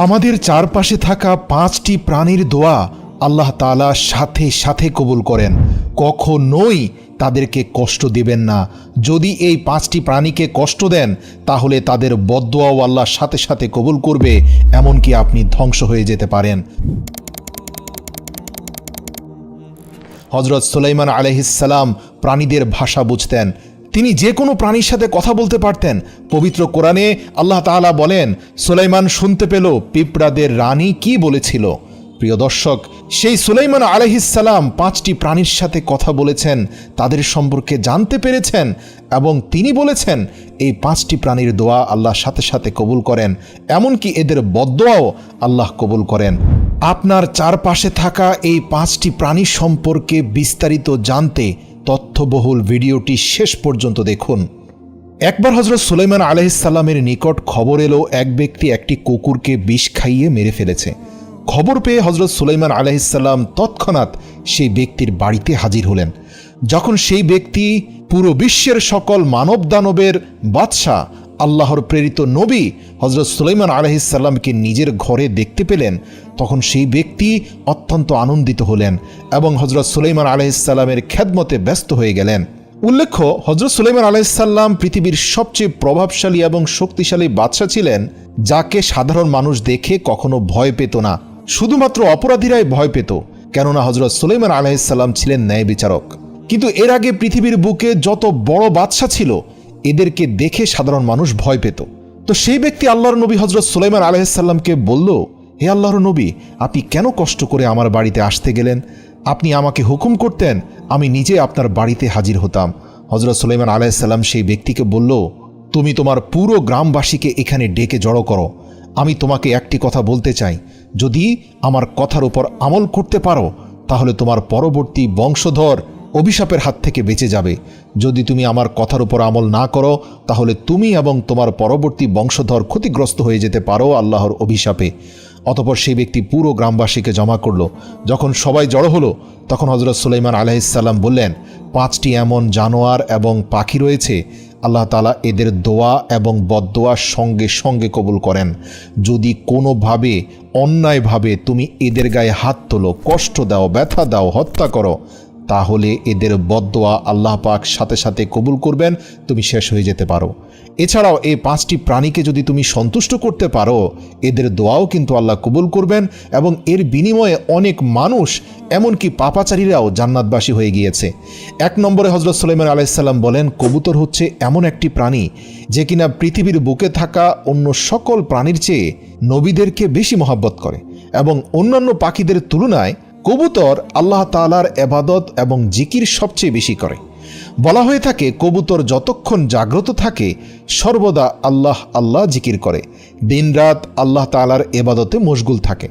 আমাদের চারপাশে থাকা 5টি প্রাণীর দোয়া আল্লাহ তাআলা সাথে সাথে কবুল করেন। কখনোই তাদেরকে কষ্ট দিবেন না। যদি এই 5টি প্রাণীকে কষ্ট দেন তাহলে তাদের বদদোয়াও আল্লাহ সাথে সাথে কবুল করবে, এমনকি আপনি ধ্বংস হয়ে যেতে পারেন। হযরত সুলাইমান আলাইহিস সালাম প্রাণীদের ভাষা বুঝতেন। তিনি যে কোনো প্রাণীর সাথে কথা বলতে পারতেন। পবিত্র কোরআনে আল্লাহ তাআলা বলেন, সুলাইমান শুনতে পেল পিঁপড়াদের রানী কি বলেছিল। প্রিয় দর্শক, সেই সুলাইমান আলাইহিস সালাম 5টি প্রাণীর সাথে কথা বলেছেন, তাদের সম্পর্কে জানতে পেরেছেন এবং তিনি বলেছেন এই 5টি প্রাণীর দোয়া আল্লাহ সাথে সাথে কবুল করেন, এমনকি এদের বদদোয়াও আল্লাহ কবুল করেন। আপনার চারপাশে থাকা এই 5টি প্রাণী সম্পর্কে বিস্তারিত জানতে তথ্যবহুল ভিডিওটি শেষ পর্যন্ত দেখুন। একবার হযরত সুলাইমান আলাইহিস সালামের নিকট খবর এলো এক ব্যক্তি একটি কুকুরকে বিষ খাইয়ে মেরে ফেলেছে। খবর পেয়ে হযরত সুলাইমান আলাইহিস সালাম তৎক্ষণাৎ সেই ব্যক্তির বাড়িতে হাজির হলেন। যখন সেই ব্যক্তি পুরো বিশ্বের সকল মানব দানবের বাদশাহ আল্লাহর প্রেরিত নবী হযরত সুলাইমান আলাইহিস সালামকে নিজের ঘরে দেখতে পেলেন, তখন সেই ব্যক্তি অত্যন্ত আনন্দিত হলেন এবং হযরত সুলাইমান আলাইহিস সালামের খেদমতে ব্যস্ত হয়ে গেলেন। উল্লেখ্য, হযরত সুলাইমান আলাইহিস সালাম পৃথিবীর সবচেয়ে প্রভাবশালী এবং শক্তিশালী বাদশা ছিলেন, যাকে সাধারণ মানুষ দেখে কখনো ভয় পেত না। শুধুমাত্র অপরাধীরাই ভয় পেত, কেননা হযরত সুলাইমান আলাইহিস সালাম ছিলেন ন্যায় বিচারক। কিন্তু এর আগে পৃথিবীর বুকে যত বড় বাদশা ছিল, এদেরকে দেখে সাধারণ মানুষ ভয় পেত। তো সেই ব্যক্তি আল্লাহর নবী হযরত সুলাইমান আলাইহিস সালামকে বলল, হে আল্লাহর নবী, আপনি কেন কষ্ট করে আমার বাড়িতে আসতে গেলেন? আপনি আমাকে হুকুম করতেন, আমি নিজে আপনার বাড়িতে হাজির হতাম। হযরত সুলাইমান আলাইহিস সালাম সেই ব্যক্তিকে বলল, তুমি তোমার পুরো গ্রামবাসীকে এখানে ডেকে জড়ো করো। আমি তোমাকে একটি কথা বলতে চাই, যদি আমার কথার উপর আমল করতে পারো তাহলে তোমার পরবর্তী বংশধর অভিশাপের হাত থেকে বেঁচে যাবে। যদি তুমি আমার কথার উপর আমল না করো তাহলে তুমি এবং তোমার পরবর্তী বংশধর ক্ষতিগ্রস্ত হয়ে যেতে পারো আল্লাহর অভিশাপে। অতঃপর সেই ব্যক্তি পুরো গ্রামবাসীকে জমা করল। যখন সবাই জড়ো হলো তখন হযরত সুলাইমান আলাইহিস সালাম বললেন, 5টি এমন জানোয়ার এবং পাখি রয়েছে, আল্লাহ তাআলা এদের দোয়া এবং বদদোয়া সঙ্গে সঙ্গে কবুল করেন। যদি কোনোভাবে অন্যায়ভাবে তুমি এদের গায়ে হাত তোলো, কষ্ট দাও, ব্যথা দাও, হত্যা করো, তাহলে এদের বদদোয়া আল্লাহ পাক সাথে সাথে কবুল করবেন, তুমি শেষ হয়ে যেতে পারো। এছাড়াও এই 5টি প্রাণীকে যদি তুমি সন্তুষ্ট করতে পারো, এদের দোয়াও কিন্তু আল্লাহ কবুল করবেন এবং এর বিনিময়ে অনেক মানুষ, এমনকি পাপাচারীরাও জান্নাতবাসী হয়ে গিয়েছে। 1 নম্বরে হযরত সুলাইমান আলাইহিস সালাম বলেন, কবুতর হচ্ছে এমন একটি প্রাণী যে কিনা পৃথিবীর বুকে থাকা অন্য সকল প্রাণীর চেয়ে নবীদেরকে বেশি মহব্বত করে এবং অন্যান্য পাখিদের তুলনায় কবুতর আল্লাহ তাআলার ইবাদত এবং জিকির সবচেয়ে বেশি করে। বলা হয়ে থাকে কবুতর যতক্ষণ জাগ্রত থাকে সর্বদা আল্লাহ আল্লাহ জিকির করে, দিনরাত আল্লাহ তাআলার ইবাদতে মশগুল থাকে।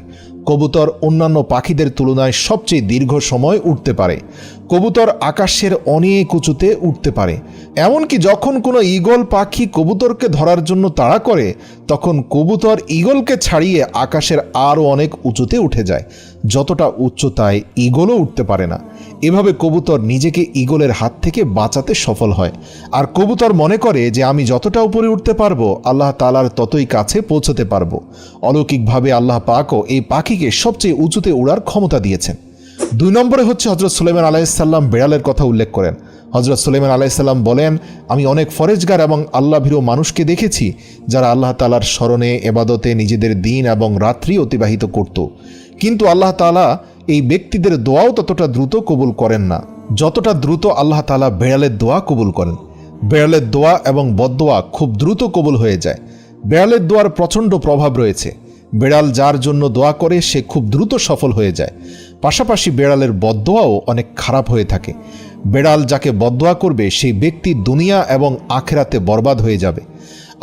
কবুতর অন্যান্য পাখিদের তুলনায় সবচেয়ে দীর্ঘ সময় উড়তে পারে। কবুতর আকাশের অনেক উঁচুতে উঠতে পারে। এমনকি যখন কোনো ঈগল পাখি কবুতরকে ধরার জন্য তাড়া করে, তখন কবুতর ঈগলকে ছাড়িয়ে আকাশের আরও অনেক উঁচুতে উঠে যায়, যতটা উচ্চতায় ঈগলও উঠতে পারে না। এভাবে কবুতর নিজেকে ঈগলের হাত থেকে বাঁচাতে সফল হয়। আর কবুতর মনে করে যে আমি যতটা উপরে উঠতে পারবো আল্লাহ তাআলার ততই কাছে পৌঁছতে পারবো। অলৌকিকভাবে আল্লাহ পাকও এই পাখিকে সবচেয়ে উঁচুতে উড়ার ক্ষমতা দিয়েছেন। 2 নম্বরে হচ্ছে হযরত সুলাইমান আলাইহিস সালাম বিড়ালের কথা উল্লেখ করেন। হযরত সুলাইমান আলাইহিস সালাম বলেন, আমি অনেক ফরেজগার এবং আল্লাহ ভীরু মানুষকে দেখেছি যারা আল্লাহ তাআলার স্মরণে, ইবাদতে নিজেদের দিন এবং রাত্রি অতিবাহিত করত, কিন্তু আল্লাহ তাআলা এই ব্যক্তিদের দোয়াও ততটা দ্রুত কবুল করেন না যতটা দ্রুত আল্লাহ তাআলা বিড়ালের দোয়া কবুল করেন। বিড়ালের দোয়া এবং বদদোয়া খুব দ্রুত কবুল হয়ে যায়। বিড়ালের দোয়ার প্রচণ্ড প্রভাব রয়েছে। বিড়াল যার জন্য দোয়া করে সে খুব দ্রুত সফল হয়ে যায়। পাশাপাশি বিড়ালের বদদোয়াও অনেক খারাপ হয়ে থাকে। বিড়াল যাকে বদদোয়া করবে সেই ব্যক্তি দুনিয়া এবং আখিরাতে বরবাদ হয়ে যাবে।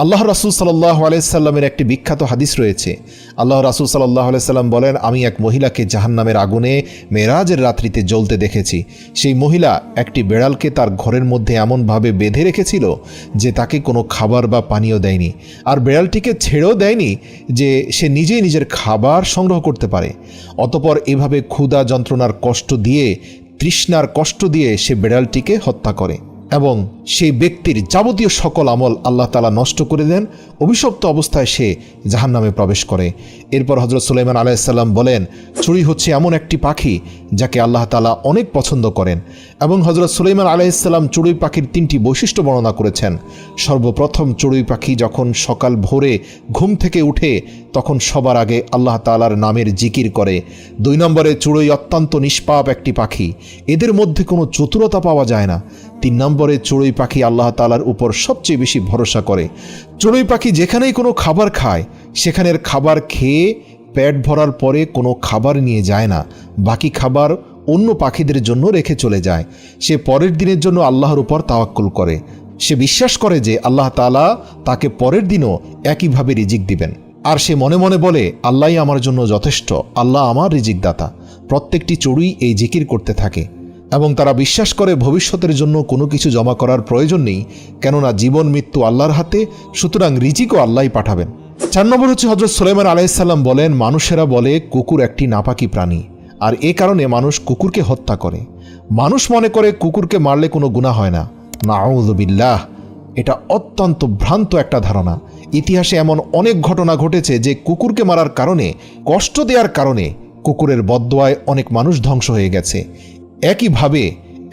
আল্লাহ রাসূল সাল্লাল্লাহু আলাইহি সাল্লামের একটি বিখ্যাত হাদিস রয়েছে। আল্লাহ রাসূল সাল্লাল্লাহু আলাইহি সাল্লাম বলেন, আমি এক মহিলাকে জাহান্নামের আগুনে মেরাজের রাত্রিতে জ্বলতে দেখেছি। সেই মহিলা একটি বিড়ালকে তার ঘরের মধ্যে এমনভাবে বেঁধে রেখেছিল যে তাকে কোনো খাবার বা পানীয় দেয়নি, আর বিড়ালটিকে ছেড়েও দেয়নি যে সে নিজেই নিজের খাবার সংগ্রহ করতে পারে। অতঃপর এভাবে ক্ষুধা যন্ত্রণার কষ্ট দিয়ে, তৃষ্ণার কষ্ট দিয়ে সে বিড়ালটিকে হত্যা করে। এবং সেই ব্যক্তির যাবতীয় সকল আমল আল্লাহ তাআলা নষ্ট করে দেন, অভিশপ্ত অবস্থায় সে জাহান্নামে প্রবেশ করে। এরপর হযরত সুলাইমান আলাইহিস সালাম বলেন, চড়ুই হচ্ছে এমন একটি পাখি যাকে আল্লাহ তাআলা অনেক পছন্দ করেন। এবং হযরত সুলাইমান আলাইহিস সালাম চড়ুই পাখির 3টি বৈশিষ্ট্য বর্ণনা করেছেন। সর্বপ্রথম চড়ুই পাখি যখন সকাল ভোরে ঘুম থেকে উঠে তখন সবার আগে আল্লাহ তাআলার নামের জিকির করে। 2 নম্বরে চড়ুই অত্যন্ত নিষ্পাপ একটি পাখি, এদের মধ্যে কোনো চতুরতা পাওয়া যায় না। 3 নম্বরে চড়ুই পাখি আল্লাহ তাআলার উপর সবচেয়ে বেশি ভরসা করে। চড়ুই পাখি যেখানেই কোনো খাবার খায় সেখানের খাবার খেয়ে পেট ভরার পরে কোনো খাবার নিয়ে যায় না, বাকি খাবার অন্য পাখিদের জন্য রেখে চলে যায়। সে পরের দিনের জন্য আল্লাহর উপর তাওয়াক্কুল করে। সে বিশ্বাস করে যে আল্লাহ তাআলা তাকে পরের দিনও একইভাবে রিজিক দিবেন। আর সে মনে মনে বলে, আল্লাহই আমার জন্য যথেষ্ট, আল্লাহ আমার রিজিক দাতা। প্রত্যেকটি চড়ুই এই জিকির করতে থাকে এবং তারা বিশ্বাস করে ভবিষ্যতের জন্য কোনো কিছু জমা করার প্রয়োজন নেই, কেননা জীবন মৃত্যু আল্লাহর হাতে, সুতরাং রিজিকও আল্লাহই পাঠাবেন। 4 নম্বর হচ্ছে হযরত সুলাইমান আলাইহিস সালাম বলেন, মানুষেরা বলে কুকুর একটি নাপাকি প্রাণী, আর এ কারণে মানুষ কুকুরকে হত্যা করে। মানুষ মনে করে কুকুরকে মারলে কোনো গুনাহ হয় না। নাউযু বিল্লাহ, এটা অত্যন্ত ভ্রান্ত একটা ধারণা। ইতিহাসে এমন অনেক ঘটনা ঘটেছে যে কুকুরকে মারার কারণে, কষ্ট দেওয়ার কারণে কুকুরের বদদোয়ায় অনেক মানুষ ধ্বংস হয়ে গেছে। একইভাবে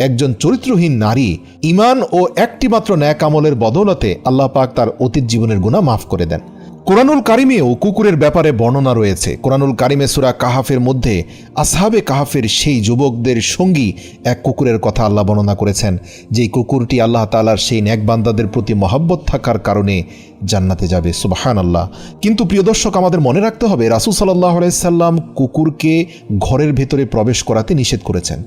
একজন চরিত্রহীন নারী ঈমান ও একটি মাত্র ন্যাক আমলের বদৌলতে আল্লাহ পাক তার অতীত জীবনের গুনাহ মাফ করে দেন। কোরআনুল কারিমেও কুকুরের ব্যাপারে বর্ণনা রয়েছে। কোরআনুল কারিমে সূরা কাহাফের মধ্যে আসহাবে কাহাফের সেই যুবকদের সঙ্গী এক কুকুরের কথা আল্লাহ বর্ণনা করেছেন, যেই কুকুরটি আল্লাহ তাআলার সেই নেক বান্দাদের প্রতি মহব্বত থাকার কারণে জান্নাতে যাবে। সুবহানাল্লাহ। কিন্তু প্রিয় দর্শক, আমাদের মনে রাখতে হবে রাসূল সাল্লাল্লাহু আলাইহি সাল্লাম কুকুরকে ঘরের ভেতরে প্রবেশ করাতে নিষেধ করেছেন।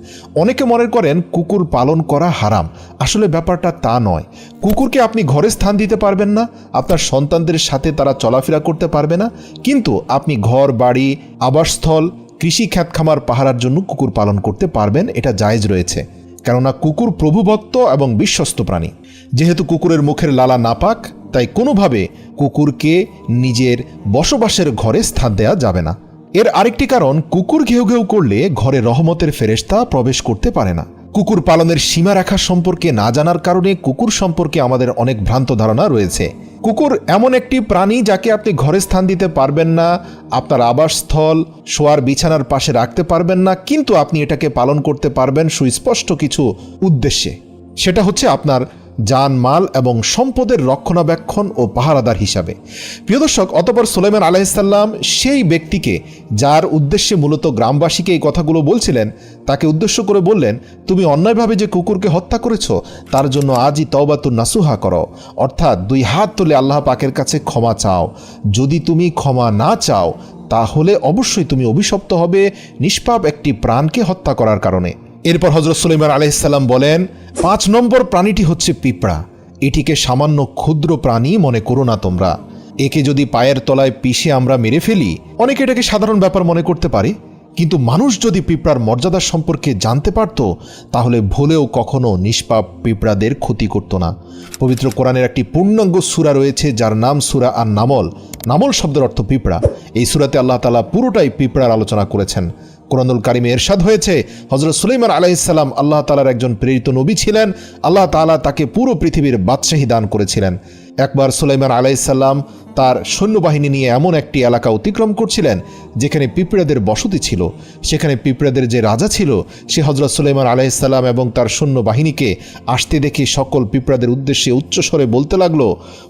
অনেকে মনে করেন কুকুর পালন করা হারাম, আসলে ব্যাপারটা তা নয়। কুকুরকে আপনি ঘরে স্থান দিতে পারবেন না, আপনার সন্তানদের সাথে তারা চলাফেরা করতে পারবে না, কিন্তু আপনি ঘর বাড়ি, আবাসস্থল, কৃষি খ্যাত খামার পাহারার জন্য কুকুর পালন করতে পারবেন, এটা জায়েজ রয়েছে। কেননা কুকুর প্রভুভক্ত এবং বিশ্বস্ত প্রাণী। যেহেতু কুকুরের মুখের লালা নাপাক, তাই কোনোভাবে কুকুরকে নিজের বসবাসের ঘরে স্থান দেওয়া যাবে না। এর আরেকটি কারণ, কুকুর ঘেউ ঘেউ করলে ঘরে রহমতের ফেরেশতা প্রবেশ করতে পারে না। কুকুর পালনের সীমারেখা সম্পর্কে না জানার কারণে কুকুর সম্পর্কে আমাদের অনেক ভ্রান্ত ধারণা রয়েছে। কুকুর এমন একটি প্রাণী যাকে আপনি ঘরে স্থান দিতে পারবেন না, আপনার আবাসস্থল, শোয়ার বিছানার পাশে রাখতে পারবেন না, কিন্তু আপনি এটাকে পালন করতে পারবেন সুস্পষ্ট কিছু উদ্দেশ্যে। সেটা হচ্ছে আপনার জানমাল এবং সম্পদের রক্ষণাবেক্ষণ ও পাহারাদার হিসাবে। প্রিয় দর্শক, অতঃপর সুলাইমান আলাইহিস সালাম সেই ব্যক্তিকে, যার উদ্দেশ্যে মূলত গ্রামবাসীকে এই কথাগুলো বলছিলেন, তাকে উদ্দেশ্য করে বললেন, তুমি অন্যায়ভাবে যে কুকুরকে হত্যা করেছো তার জন্য আজই তওবাতুন নাসুহা করো, অর্থাৎ 2 হাত তুলে আল্লাহ পাকের কাছে ক্ষমা চাও। যদি তুমি ক্ষমা না চাও তাহলে অবশ্যই তুমি অভিশপ্ত হবে নিষ্পাপ একটি প্রাণকে হত্যা করার কারণে। এরপর হযরত সুলাইমান আলাইহিস সালাম বলেন, 5 নম্বর প্রাণীটি হচ্ছে পিঁপড়া। এটিকে সামান্য ক্ষুদ্র প্রাণী মনে করো না তোমরা। একে যদি পায়ের তলায় পিষে আমরা মেরে ফেলি, অনেকে এটাকে সাধারণ ব্যাপার মনে করতে পারে, কিন্তু মানুষ যদি পিঁপড়ার মর্যাদা সম্পর্কে জানতে পারত তাহলে ভুলেও কখনো নিষ্পাপ পিঁপড়াদের ক্ষতি করত না। পবিত্র কোরআনের একটি পূর্ণাঙ্গ সূরা রয়েছে যার নাম সূরা আন-নামল। নামল শব্দের অর্থ পিঁপড়া। এই সূরাতে আল্লাহ তাআলা পুরোটাই পিঁপড়ার আলোচনা করেছেন। কোরআনুল কারিমে ইরশাদ হয়েছে, হযরত সুলাইমান আলাইহিস সালাম আল্লাহ তাআলার একজন প্রেরিত নবী ছিলেন। আল্লাহ তাআলা তাকে পুরো পৃথিবীর বাদশাহী দান করেছিলেন। একবার সুলাইমান আলাইহিস সালাম তার সৈন্যবাহিনী নিয়ে এমন একটি এলাকা অতিক্রম করছিলেন যেখানে পিঁপড়াদের বসতি ছিল। সেখানে পিঁপড়াদের যে রাজা ছিল সে হযরত সুলাইমান আলাইহিস সালাম এবং তার সৈন্যবাহিনীকে আসতে দেখে সকল পিঁপড়াদের উদ্দেশ্যে উচ্চস্বরে বলতে লাগলো,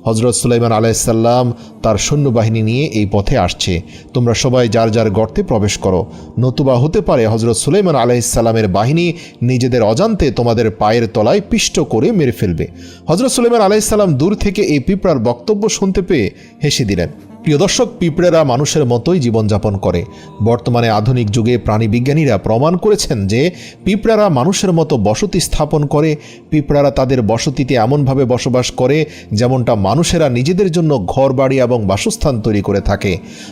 হযরত সুলাইমান আলাইহিস সালাম তার সৈন্যবাহিনী নিয়ে এই পথে আসছে, তোমরা সবাই যার যার গর্তে প্রবেশ করো, নতুবা হতে পারে হযরত সুলাইমান আলাইহিস সালামের বাহিনী নিজেদের অজান্তে তোমাদের পায়ের তলায় পিষ্ট করে মেরে ফেলবে। হযরত সুলাইমান আলাইহিস সালাম দূর থেকে এই পিঁপড়ার বক্তব্য শুনতে পেয়ে হেসে দিলেন। প্রিয় দর্শক, পিঁপড়েরা মানুষের মতোই জীবনযাপন করে। বর্তমানে আধুনিক যুগে প্রাণীবিজ্ঞানীরা প্রমাণ করেছেন যে পিঁপড়ারা মানুষের মতো বসতি স্থাপন করে। পিঁপড়ারা তাদের বসতিতে এমনভাবে বসবাস করে যেমনটা মানুষেরা নিজেদের জন্য ঘর বাড়ি এবং বাসস্থান তৈরি করে থাকে।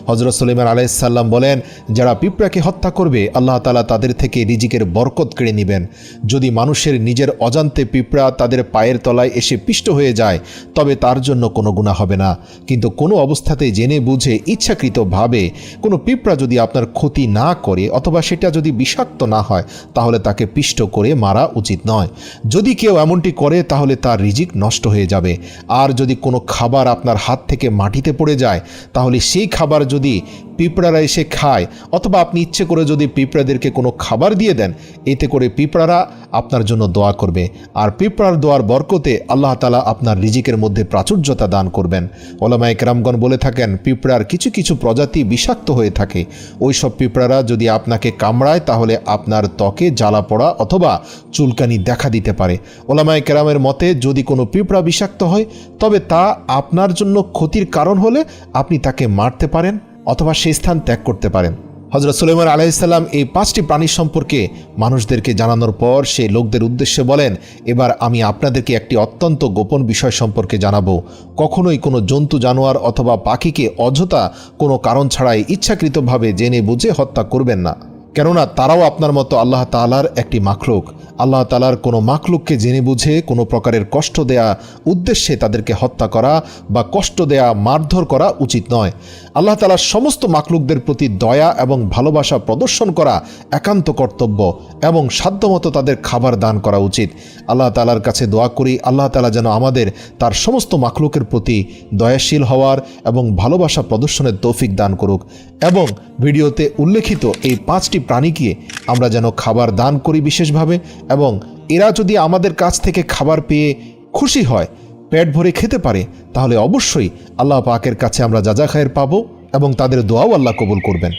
হযরত সুলাইমান আলাইহিস সালাম বলেন, যারা পিঁপড়াকে হত্যা করবে আল্লাহ তাআলা তাদের থেকে রিজিকের বরকত কেড়ে নেবেন। যদি মানুষের নিজের অজান্তে পিঁপড়া তাদের পায়ের তলায় এসে পিষ্ট হয়ে যায় তবে তার জন্য কোনো গুনাহ হবে না, কিন্তু কোনো অবস্থাতেই জেনে বুঝে ইচ্ছাকৃতভাবে কোনো পিঁপড়া যদি আপনার ক্ষতি না করে অথবা সেটা যদি বিষাক্ত না হয় তাহলে তাকে পিষ্ট করে মারা উচিত নয়। যদি কেউ এমনটি করে তাহলে তার রিজিক নষ্ট হয়ে যাবে। আর যদি কোনো খাবার আপনার হাত থেকে মাটিতে পড়ে যায় তাহলে সেই খাবার যদি পিঁপড়ারা এসে খায় অথবা আপনি ইচ্ছে করে যদি পিঁপড়াদেরকে কোনো খাবার দিয়ে দেন, এতে করে পিঁপড়ারা আপনার জন্য দোয়া করবে। আর পিঁপড়ার দোয়ার বরকতে আল্লাহ তাআলা আপনার রিজিকের মধ্যে প্রাচুর্যতা দান করবেন। ওলামায়ে কেরামগণ বলে থাকেন পিঁপড়ার কিছু কিছু প্রজাতি বিষাক্ত হয়ে থাকে। ওই সব পিঁপড়ারা যদি আপনাকে কামড়ায় তাহলে আপনার ত্বকে জ্বালা পড়া অথবা চুলকানি দেখা দিতে পারে। ওলামায়ে কেরামের মতে যদি কোনো পিঁপড়া বিষাক্ত হয় তবে তা আপনার জন্য ক্ষতির কারণ হলে আপনি তাকে মারতে পারেন অথবা সেই স্থান ত্যাগ করতে পারেন। হযরত সুলাইমান আলাইহিস সালাম এই 5টি প্রাণী সম্পর্কে মানুষদেরকে জানানোর পর সেই লোকদের উদ্দেশ্যে বলেন, এবার আমি আপনাদেরকে একটি অত্যন্ত গোপন বিষয় সম্পর্কে জানাবো। কখনোই কোনো জন্তু জানোয়ার অথবা পাখিকে অযথা কোনো কারণ ছাড়াই ইচ্ছাকৃতভাবে জেনে বুঝে হত্যা করবেন না, কেননা তারাও আপনার মতো আল্লাহ তাআলার একটি মাখলুক। আল্লাহ তাআলার কোনো মাখলুককে জেনে বুঝে কোনো প্রকারের কষ্ট দেয়া উদ্দেশ্যে তাদেরকে হত্যা করা বা কষ্ট দেয়া মারধর করা উচিত নয়। আল্লাহ তাআলার সমস্ত মাখলুকদের প্রতি দয়া এবং ভালোবাসা প্রদর্শন করা একান্ত কর্তব্য এবং সাধ্যমতো তাদের খাবার দান করা উচিত। আল্লাহ তাআলার কাছে দোয়া করি আল্লাহ তাআলা যেন আমাদের তার সমস্ত মাখলুকের প্রতি দয়াশীল হওয়ার এবং ভালোবাসা প্রদর্শনের তৌফিক দান করুক এবং ভিডিওতে উল্লেখিত এই 5টি প্রাণীকে আমরা যেন খাবার দান করি বিশেষভাবে, এবং এরা যদি আমাদের কাছ থেকে খাবার পেয়ে খুশি হয়, পেট ভরে খেতে পারে, তাহলে অবশ্যই আল্লাহ পাকের কাছে আমরা যাজা খায়ের পাবো এবং তাদের দোয়াও আল্লাহ কবুল করবেন।